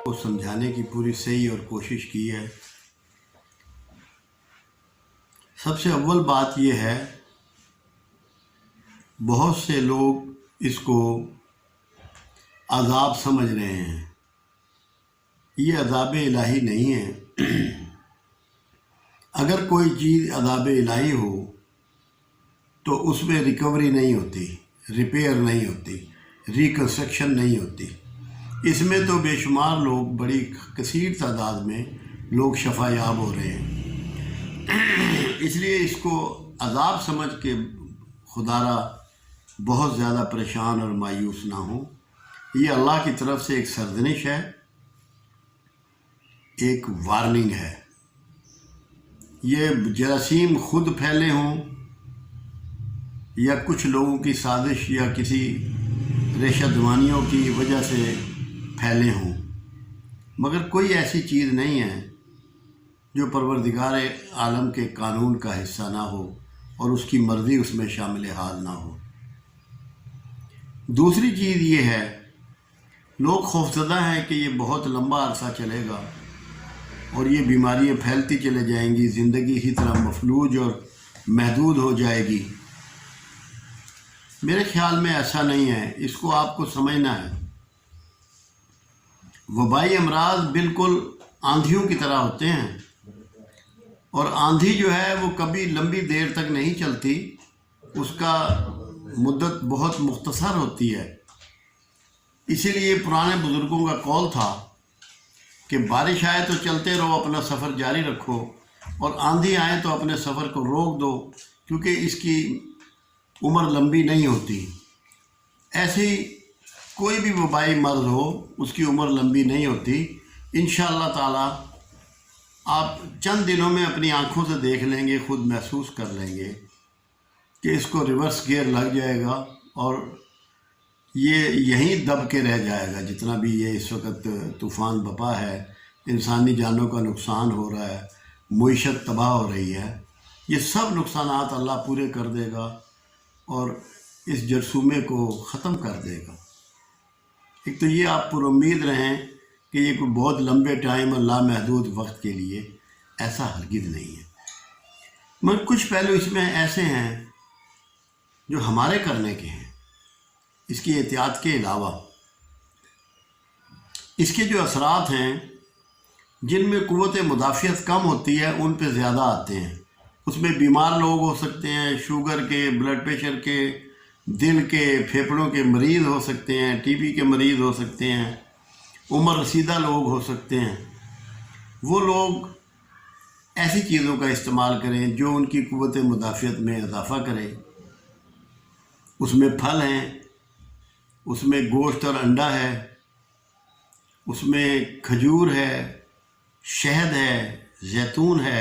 کو سمجھانے کی پوری صحیح اور کوشش کی ہے۔ سب سے اول بات یہ ہے، بہت سے لوگ اس کو عذاب سمجھ رہے ہیں۔ یہ عذاب الہی نہیں ہے۔ اگر کوئی چیز عذاب الہی ہو تو اس میں ریکوری نہیں ہوتی، ریپیئر نہیں ہوتی، ریکنسٹرکشن نہیں ہوتی۔ اس میں تو بے شمار لوگ، بڑی کثیر تعداد میں لوگ شفا یاب ہو رہے ہیں۔ اس لیے اس کو عذاب سمجھ کے خدا را بہت زیادہ پریشان اور مایوس نہ ہوں۔ یہ اللہ کی طرف سے ایک سرزنش ہے، ایک وارننگ ہے۔ یہ جراثیم خود پھیلے ہوں یا کچھ لوگوں کی سازش یا کسی ریشہ دوانیوں کی وجہ سے پھیلے ہوں، مگر کوئی ایسی چیز نہیں ہے جو پروردگار عالم کے قانون کا حصہ نہ ہو اور اس کی مرضی اس میں شامل حال نہ ہو۔ دوسری چیز یہ ہے، لوگ خوفزدہ ہیں کہ یہ بہت لمبا عرصہ چلے گا اور یہ بیماریاں پھیلتی چلے جائیں گی، زندگی اسی طرح مفلوج اور محدود ہو جائے گی۔ میرے خیال میں ایسا نہیں ہے، اس کو آپ کو سمجھنا ہے۔ وبائی امراض بالکل آندھیوں کی طرح ہوتے ہیں، اور آندھی جو ہے وہ کبھی لمبی دیر تک نہیں چلتی، اس کا مدت بہت مختصر ہوتی ہے۔ اسی لیے پرانے بزرگوں کا قول تھا کہ بارش آئے تو چلتے رہو، اپنا سفر جاری رکھو، اور آندھی آئے تو اپنے سفر کو روک دو، کیونکہ اس کی عمر لمبی نہیں ہوتی۔ ایسے ہی کوئی بھی وبائی مرض ہو، اس کی عمر لمبی نہیں ہوتی۔ انشاءاللہ تعالی آپ چند دنوں میں اپنی آنکھوں سے دیکھ لیں گے، خود محسوس کر لیں گے کہ اس کو ریورس گیئر لگ جائے گا اور یہ یہیں دب کے رہ جائے گا۔ جتنا بھی یہ اس وقت طوفان بپا ہے، انسانی جانوں کا نقصان ہو رہا ہے، معیشت تباہ ہو رہی ہے، یہ سب نقصانات اللہ پورے کر دے گا اور اس جرثومے کو ختم کر دے گا۔ ایک تو یہ آپ پر امید رہیں کہ یہ کوئی بہت لمبے ٹائم اور لامحدود وقت کے لیے، ایسا ہرگز نہیں ہے۔ مگر کچھ پہلو اس میں ایسے ہیں جو ہمارے کرنے کے ہیں، اس کی احتیاط کے علاوہ۔ اس کے جو اثرات ہیں، جن میں قوت مدافعت کم ہوتی ہے، ان پہ زیادہ آتے ہیں۔ اس میں بیمار لوگ ہو سکتے ہیں، شوگر کے، بلڈ پریشر کے، دل کے، پھیپھڑوں کے مریض ہو سکتے ہیں، ٹی بی کے مریض ہو سکتے ہیں، عمر رسیدہ لوگ ہو سکتے ہیں۔ وہ لوگ ایسی چیزوں کا استعمال کریں جو ان کی قوت مدافعت میں اضافہ کرے۔ اس میں پھل ہیں، اس میں گوشت اور انڈا ہے، اس میں کھجور ہے، شہد ہے، زیتون ہے۔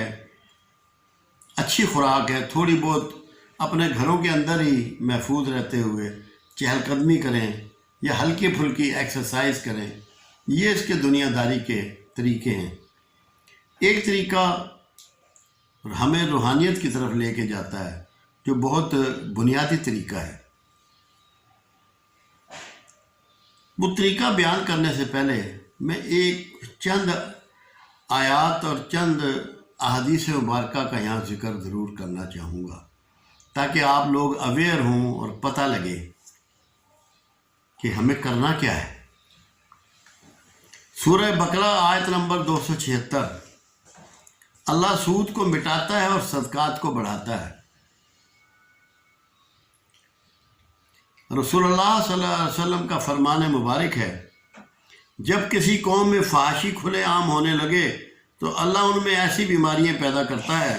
اچھی خوراک ہے، تھوڑی بہت اپنے گھروں کے اندر ہی محفوظ رہتے ہوئے چہل قدمی کریں یا ہلکی پھلکی ایکسرسائز کریں۔ یہ اس کے دنیا داری کے طریقے ہیں۔ ایک طریقہ ہمیں روحانیت کی طرف لے کے جاتا ہے، جو بہت بنیادی طریقہ ہے۔ وہ طریقہ بیان کرنے سے پہلے میں ایک چند آیات اور چند احادیث مبارکہ کا یہاں ذکر ضرور کرنا چاہوں گا، تاکہ آپ لوگ اویئر ہوں اور پتہ لگے کہ ہمیں کرنا کیا ہے۔ سورہ بقرہ آیت نمبر 276۔ اللہ سود کو مٹاتا ہے اور صدقات کو بڑھاتا ہے۔ رسول اللہ صلی اللہ علیہ وسلم کا فرمان مبارک ہے، جب کسی قوم میں فحاشی کھلے عام ہونے لگے تو اللہ ان میں ایسی بیماریاں پیدا کرتا ہے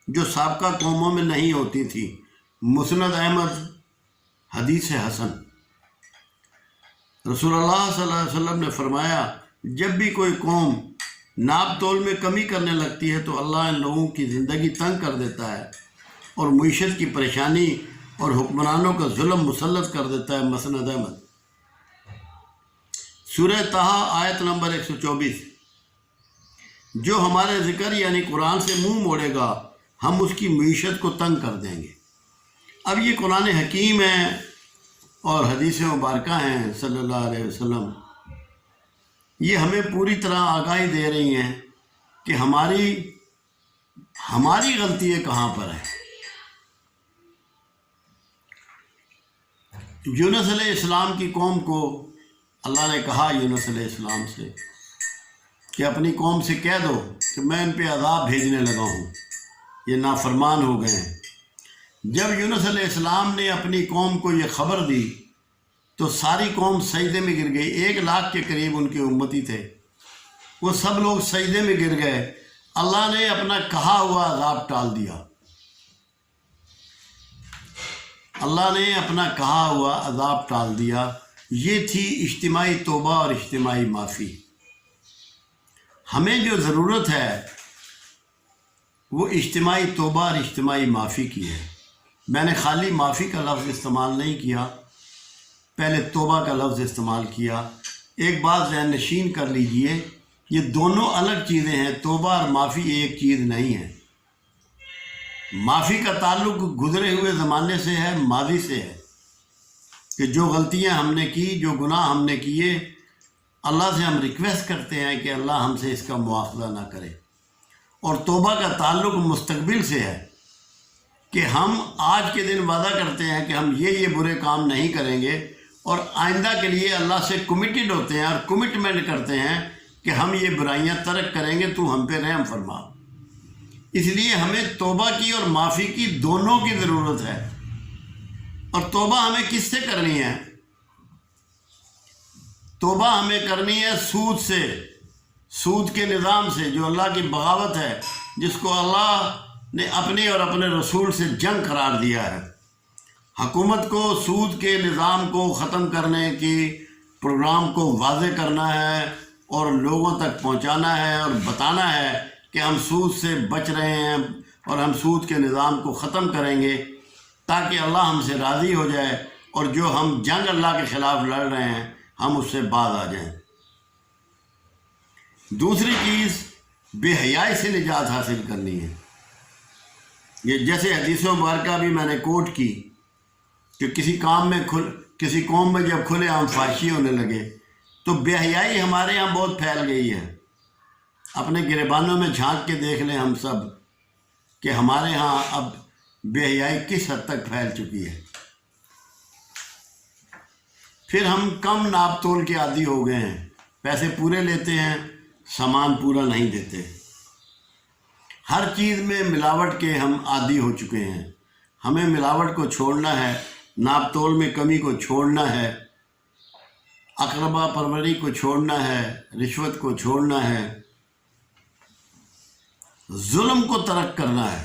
جو سابقہ قوموں میں نہیں ہوتی تھی۔ مسند احمد، حدیث حسن۔ رسول اللہ صلی اللہ علیہ وسلم نے فرمایا، جب بھی کوئی قوم ناپ تول میں کمی کرنے لگتی ہے تو اللہ ان لوگوں کی زندگی تنگ کر دیتا ہے اور معیشت کی پریشانی اور حکمرانوں کا ظلم مسلط کر دیتا ہے۔ مسند احمد۔ سورہ طٰہٰ آیت نمبر 124۔ جو ہمارے ذکر یعنی قرآن سے منہ موڑے گا، ہم اس کی معیشت کو تنگ کر دیں گے۔ اب یہ قرآن حکیم ہے اور حدیث مبارکہ ہیں صلی اللہ علیہ وسلم۔ یہ ہمیں پوری طرح آگاہی دے رہی ہیں کہ ہماری غلطیاں کہاں پر ہیں۔ یونس علیہ السلام کی قوم کو اللہ نے کہا یونس علیہ السلام سے کہ اپنی قوم سے کہہ دو کہ میں ان پہ عذاب بھیجنے لگا ہوں، یہ نافرمان ہو گئے ہیں۔ جب یونس علیہ السلام نے اپنی قوم کو یہ خبر دی تو ساری قوم سجدے میں گر گئی۔ 1 لاکھ کے قریب ان کے امتی تھے، وہ سب لوگ سجدے میں گر گئے۔ اللہ نے اپنا کہا ہوا عذاب ٹال دیا، اللہ نے اپنا کہا ہوا عذاب ٹال دیا۔ یہ تھی اجتماعی توبہ اور اجتماعی معافی۔ ہمیں جو ضرورت ہے وہ اجتماعی توبہ اور اجتماعی معافی کی ہے۔ میں نے خالی معافی کا لفظ استعمال نہیں کیا، پہلے توبہ کا لفظ استعمال کیا۔ ایک بات ذہن نشین کر لیجئے، یہ دونوں الگ چیزیں ہیں، توبہ اور معافی ایک چیز نہیں ہے۔ معافی کا تعلق گزرے ہوئے زمانے سے ہے، ماضی سے ہے، کہ جو غلطیاں ہم نے کی، جو گناہ ہم نے کیے، اللہ سے ہم ریکویسٹ کرتے ہیں کہ اللہ ہم سے اس کا مواخذہ نہ کرے۔ اور توبہ کا تعلق مستقبل سے ہے کہ ہم آج کے دن وعدہ کرتے ہیں کہ ہم یہ برے کام نہیں کریں گے، اور آئندہ کے لیے اللہ سے کمیٹڈ ہوتے ہیں اور کمٹمنٹ کرتے ہیں کہ ہم یہ برائیاں ترک کریں گے، تو ہم پہ رحم فرما۔ اس لیے ہمیں توبہ کی اور معافی کی دونوں کی ضرورت ہے۔ اور توبہ ہمیں کس سے کرنی ہے؟ توبہ ہمیں کرنی ہے سود سے، سود کے نظام سے، جو اللہ کی بغاوت ہے، جس کو اللہ نے اپنے اور اپنے رسول سے جنگ قرار دیا ہے۔ حکومت کو سود کے نظام کو ختم کرنے کی پروگرام کو واضح کرنا ہے اور لوگوں تک پہنچانا ہے اور بتانا ہے کہ ہم سود سے بچ رہے ہیں اور ہم سود کے نظام کو ختم کریں گے تاکہ اللہ ہم سے راضی ہو جائے، اور جو ہم جنگ اللہ کے خلاف لڑ رہے ہیں ہم اس سے باز آ جائیں۔ دوسری چیز بے حیائی سے نجات حاصل کرنی ہے۔ یہ جیسے حدیث مبارکہ بھی میں نے کوٹ کی کہ کسی قوم میں جب کھلے عام فحاشی ہونے لگے تو بے حیائی ہمارے یہاں بہت پھیل گئی ہے۔ اپنے گریبانوں میں جھانک کے دیکھ لیں ہم سب کہ ہمارے ہاں اب بے حیائی کس حد تک پھیل چکی ہے۔ پھر ہم کم ناپ تول کے عادی ہو گئے ہیں، پیسے پورے لیتے ہیں، سامان پورا نہیں دیتے۔ ہر چیز میں ملاوٹ کے ہم عادی ہو چکے ہیں۔ ہمیں ملاوٹ کو چھوڑنا ہے، ناپ تول میں کمی کو چھوڑنا ہے، اقربا پروری کو چھوڑنا ہے، رشوت کو چھوڑنا ہے، ظلم کو ترک کرنا ہے۔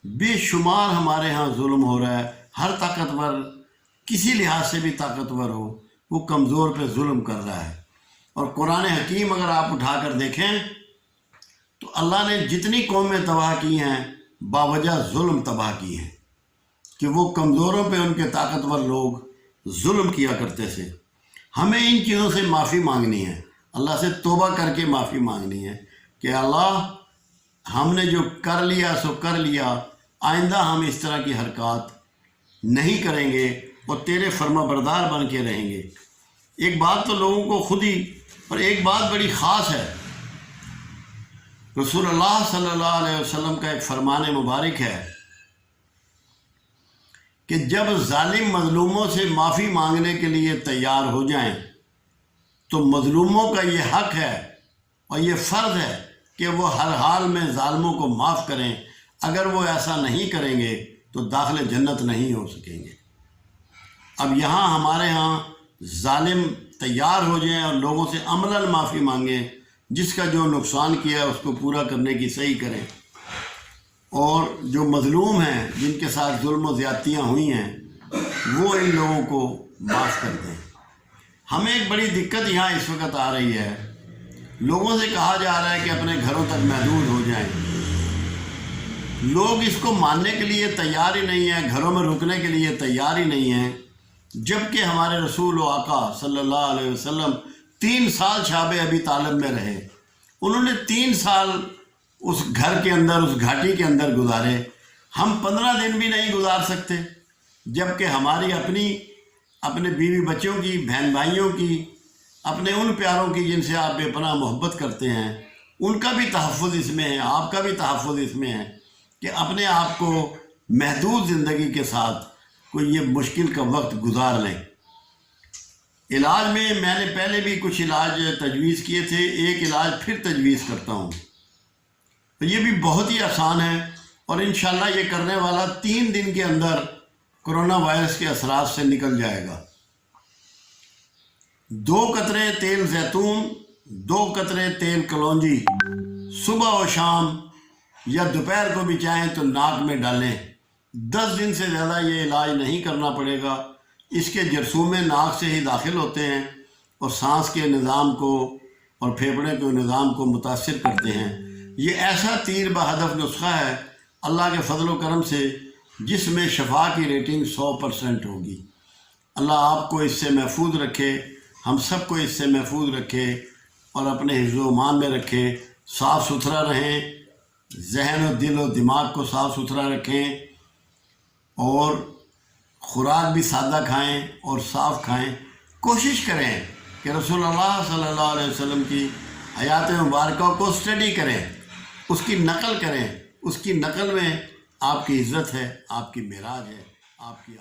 بے شمار ہمارے ہاں ظلم ہو رہا ہے۔ ہر طاقتور، کسی لحاظ سے بھی طاقتور ہو، وہ کمزور پہ ظلم کر رہا ہے۔ اور قرآن حکیم اگر آپ اٹھا کر دیکھیں تو اللہ نے جتنی قومیں تباہ کی ہیں باوجہ ظلم تباہ کی ہیں، کہ وہ کمزوروں پہ ان کے طاقتور لوگ ظلم کیا کرتے تھے۔ ہمیں ان چیزوں سے معافی مانگنی ہے، اللہ سے توبہ کر کے معافی مانگنی ہے کہ اللہ ہم نے جو کر لیا سو کر لیا، آئندہ ہم اس طرح کی حرکات نہیں کریں گے اور تیرے فرما بردار بن کے رہیں گے۔ ایک بات تو لوگوں کو خود ہی، اور ایک بات بڑی خاص ہے، رسول اللہ صلی اللہ علیہ وسلم کا ایک فرمان مبارک ہے کہ جب ظالم مظلوموں سے معافی مانگنے کے لیے تیار ہو جائیں تو مظلوموں کا یہ حق ہے اور یہ فرض ہے کہ وہ ہر حال میں ظالموں کو معاف کریں۔ اگر وہ ایسا نہیں کریں گے تو داخل جنت نہیں ہو سکیں گے۔ اب یہاں ہمارے ہاں ظالم تیار ہو جائیں اور لوگوں سے عملاً معافی مانگیں، جس کا جو نقصان کیا ہے اس کو پورا کرنے کی صحیح کریں، اور جو مظلوم ہیں جن کے ساتھ ظلم و زیادتیاں ہوئی ہیں وہ ان لوگوں کو معاف کر دیں۔ ہمیں ایک بڑی دقت یہاں اس وقت آ رہی ہے، لوگوں سے کہا جا رہا ہے کہ اپنے گھروں تک محدود ہو جائیں۔ لوگ اس کو ماننے کے لیے تیار ہی نہیں ہیں، گھروں میں رکنے کے لیے تیار ہی نہیں ہیں، جبکہ ہمارے رسول و آقا صلی اللہ علیہ وسلم 3 سال شعب ابی طالب میں رہے۔ انہوں نے 3 سال اس گھر کے اندر، اس گھاٹی کے اندر گزارے۔ ہم 15 دن بھی نہیں گزار سکتے، جبکہ ہماری اپنے بیوی بچوں کی، بہن بھائیوں کی اپنے ان پیاروں کی جن سے آپ بے پناہ محبت کرتے ہیں، ان کا بھی تحفظ اس میں ہے، آپ کا بھی تحفظ اس میں ہے کہ اپنے آپ کو محدود زندگی کے ساتھ کوئی یہ مشکل کا وقت گزار لیں۔ علاج میں نے پہلے بھی کچھ علاج تجویز کیے تھے، ایک علاج پھر تجویز کرتا ہوں، تو یہ بھی بہت ہی آسان ہے اور انشاءاللہ یہ کرنے والا 3 دن کے اندر کرونا وائرس کے اثرات سے نکل جائے گا۔ 2 قطرے تیل زیتون، 2 قطرے تیل کلونجی صبح و شام یا دوپہر کو بھی چاہیں تو ناک میں ڈالیں۔ 10 دن سے زیادہ یہ علاج نہیں کرنا پڑے گا۔ اس کے جرثومے ناک سے ہی داخل ہوتے ہیں اور سانس کے نظام کو اور پھیپھڑے کے نظام کو متاثر کرتے ہیں۔ یہ ایسا تیر بہدف نسخہ ہے اللہ کے فضل و کرم سے جس میں شفا کی ریٹنگ 100% ہوگی۔ اللہ آپ کو اس سے محفوظ رکھے، ہم سب کو اس سے محفوظ رکھے اور اپنے حفظ و امان میں رکھے۔ صاف ستھرا رہیں، ذہن و دل و دماغ کو صاف ستھرا رکھیں اور خوراک بھی سادہ کھائیں اور صاف کھائیں۔ کوشش کریں کہ رسول اللہ صلی اللہ علیہ وسلم کی حیات مبارکہ کو اسٹڈی کریں، اس کی نقل کریں۔ اس کی نقل میں آپ کی عزت ہے، آپ کی معراج ہے، آپ کی